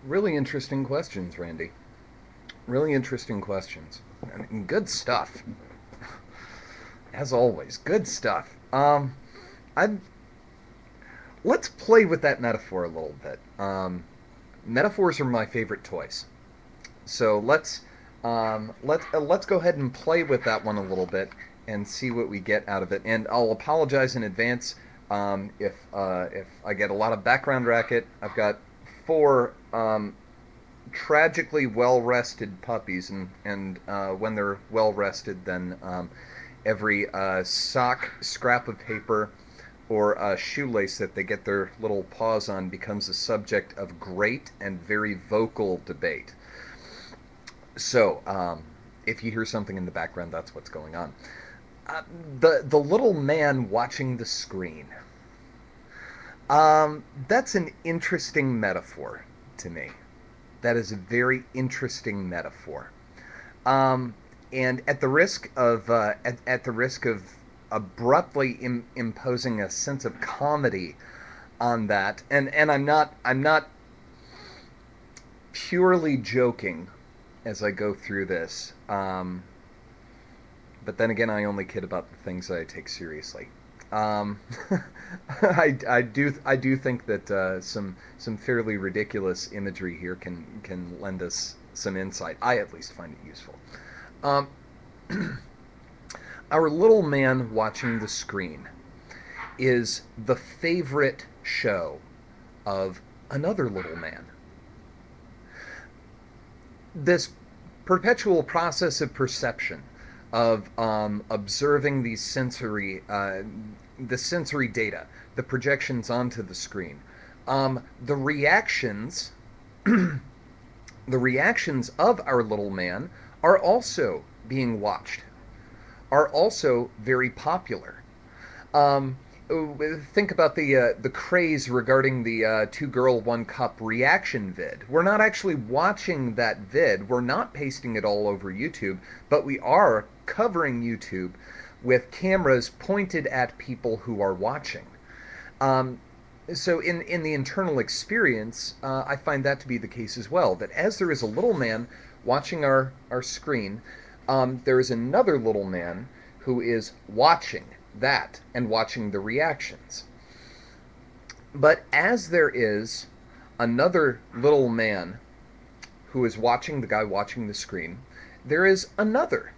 Really interesting questions, Randy. Really interesting questions. And good stuff. As always, good stuff. I Let's play with that metaphor a little bit. Metaphors are my favorite toys, so let's go ahead and play with that one a little bit and see what we get out of it. And I'll apologize in advance if I get a lot of background racket. I've got four tragically well rested puppies, and when they're well rested, then every sock, scrap of paper, or a shoelace that they get their little paws on becomes a subject of great and very vocal debate. So, if you hear something in the background, that's what's going on. Uh, the little man watching the screen. That's an interesting metaphor to me. That is a very interesting metaphor. Um, and at the risk of abruptly imposing a sense of comedy on that, and I'm not purely joking as I go through this. But then again, I only kid about the things that I take seriously. Um, I do think that some fairly ridiculous imagery here can lend us some insight. I at least find it useful. Um, our little man watching the screen is the favorite show of another little man. This perpetual process of perception, of observing the sensory data, the projections onto the screen, the reactions, the reactions of our little man are also being watched, are also very popular. Um, think about the craze regarding the two girl one cup reaction vid. We're not actually watching that vid. We're not pasting it all over YouTube, but we are covering YouTube with cameras pointed at people who are watching. Um, so in the internal experience, I find that to be the case as well. That as there is a little man watching our screen, there is another little man who is watching that and watching the reactions. But as there is another little man who is watching the guy watching the screen, there is another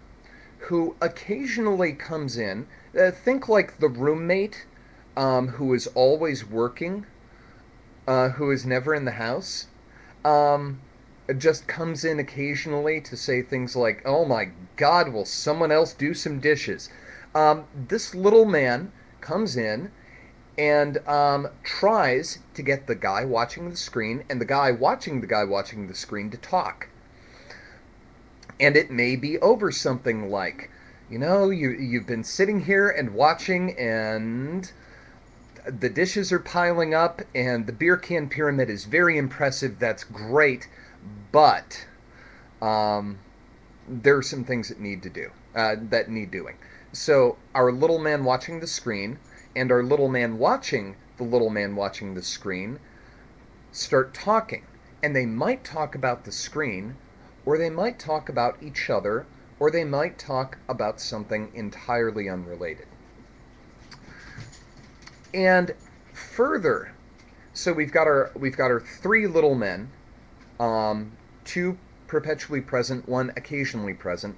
who occasionally comes in. Think like the roommate who is always working, who is never in the house. Um, just comes in occasionally to say things like, "Oh my God, will someone else do some dishes?" This little man comes in and tries to get the guy watching the screen and the guy watching the screen to talk. And it may be over something like, you've been sitting here and watching, and the dishes are piling up, and the beer can pyramid is very impressive. That's great, but um, there are some things that need doing. So our little man watching the screen and our little man watching the little man watching the screen start talking, and they might talk about the screen, or they might talk about each other, or they might talk about something entirely unrelated. And further, so we've got our three little men, two perpetually present, one occasionally present.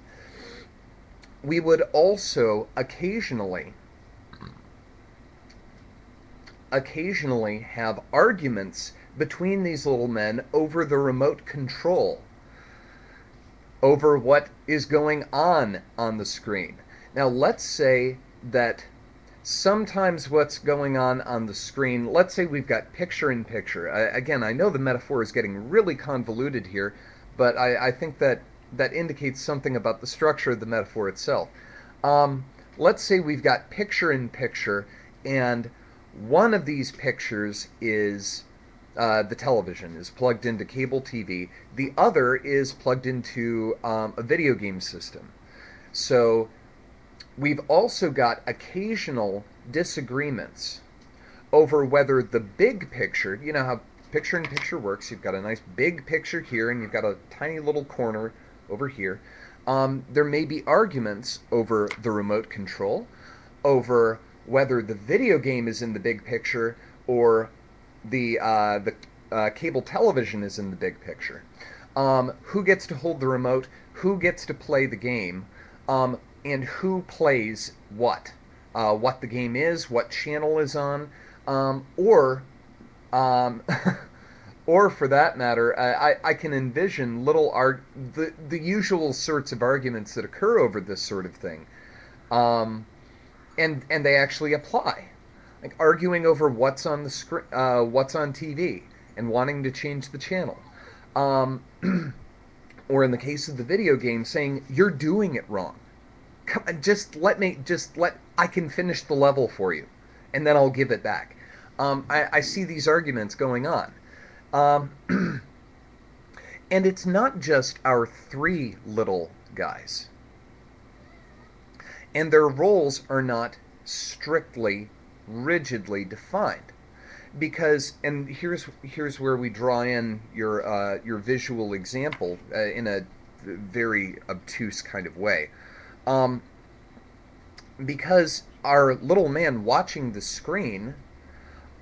We would also occasionally have arguments between these little men over the remote control, over what is going on the screen. Now, let's say that sometimes what's going on the screen, let's say we've got picture in picture. Again, I know the metaphor is getting really convoluted here, but I think that indicates something about the structure of the metaphor itself. Um, let's say we've got picture in picture, and one of these pictures is the television is plugged into cable TV. The other is plugged into a video game system. So we've also got occasional disagreements over whether the big picture, you know how picture-in-picture works. You've got a nice big picture here, and you've got a tiny little corner over here. There may be arguments over the remote control, over whether the video game is in the big picture or the cable television is in the big picture. Who gets to hold the remote? Who gets to play the game? And who plays what the game is, what channel is on, or um, or for that matter, I can envision the usual sorts of arguments that occur over this sort of thing, um, and they actually apply, like arguing over what's on the screen, what's on TV, and wanting to change the channel, um, or in the case of the video game, saying you're doing it wrong. Come, I can finish the level for you, and then I'll give it back. I see these arguments going on. Um, and it's not just our three little guys. And their roles are not strictly, rigidly defined. Because, and here's where we draw in your visual example in a very obtuse kind of way. Um, because our little man watching the screen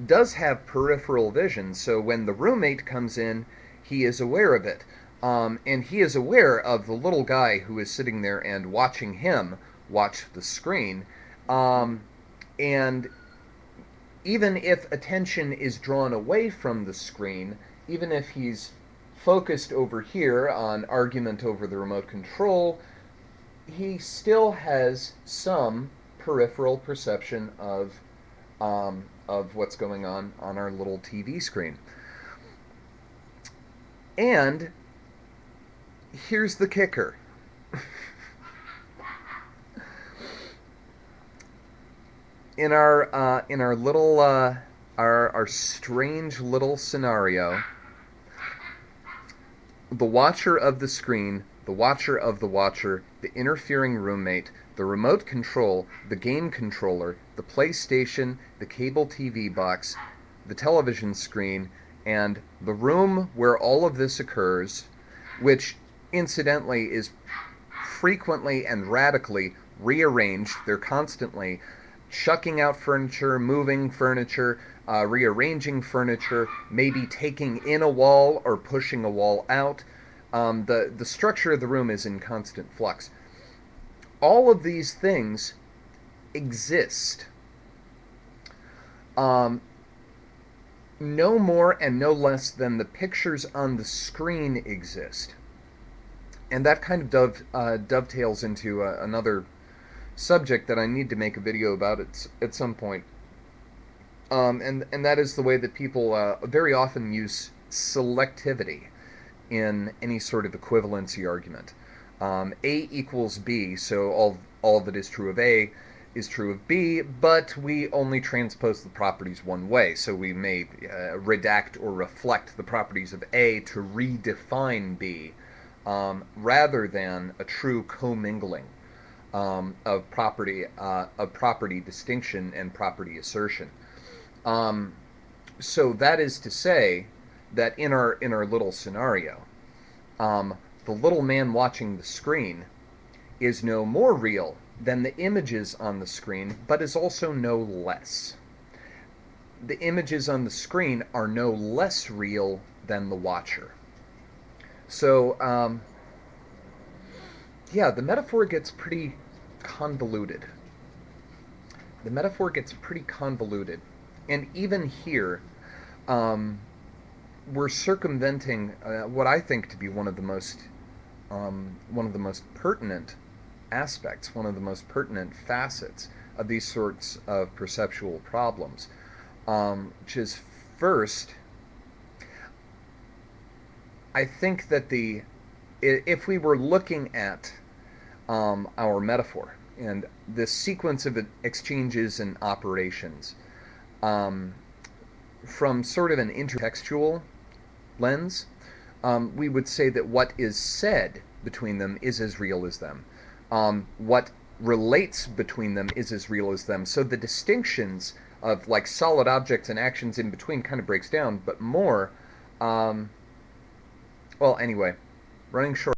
does have peripheral vision, so when the roommate comes in, he is aware of it. And he is aware of the little guy who is sitting there and watching him watch the screen. And even if attention is drawn away from the screen, even if he's focused over here on argument over the remote control, he still has some peripheral perception of what's going on our little TV screen. And here's the kicker. In our little our strange little scenario, the watcher of the screen, the watcher of the watcher, the interfering roommate, the remote control, the game controller, the PlayStation, the cable TV box, the television screen, and the room where all of this occurs, which incidentally is frequently and radically rearranged. They're constantly chucking out furniture, moving furniture, rearranging furniture, maybe taking in a wall or pushing a wall out. The structure of the room is in constant flux. All of these things exist. No more and no less than the pictures on the screen exist. And that kind of dovetails into another subject that I need to make a video about at some point. And that is the way that people very often use selectivity in any sort of equivalency argument. A equals B, so all that is true of A is true of B, but we only transpose the properties one way, so we may redact or reflect the properties of A to redefine B, rather than a true commingling of property distinction and property assertion. So that is to say that in our little scenario, the little man watching the screen is no more real than the images on the screen, but is also no less. The images on the screen are no less real than the watcher. So, yeah, the metaphor gets pretty convoluted. The metaphor gets pretty convoluted. And even here, we're circumventing what I think to be one of the most pertinent aspects, one of the most pertinent facets of these sorts of perceptual problems, which is first, I think that if we were looking at our metaphor and this sequence of exchanges and operations from sort of an intertextual lens, we would say that what is said between them is as real as them. What relates between them is as real as them. So the distinctions of like solid objects and actions in between kind of breaks down, but more, well, anyway, running short.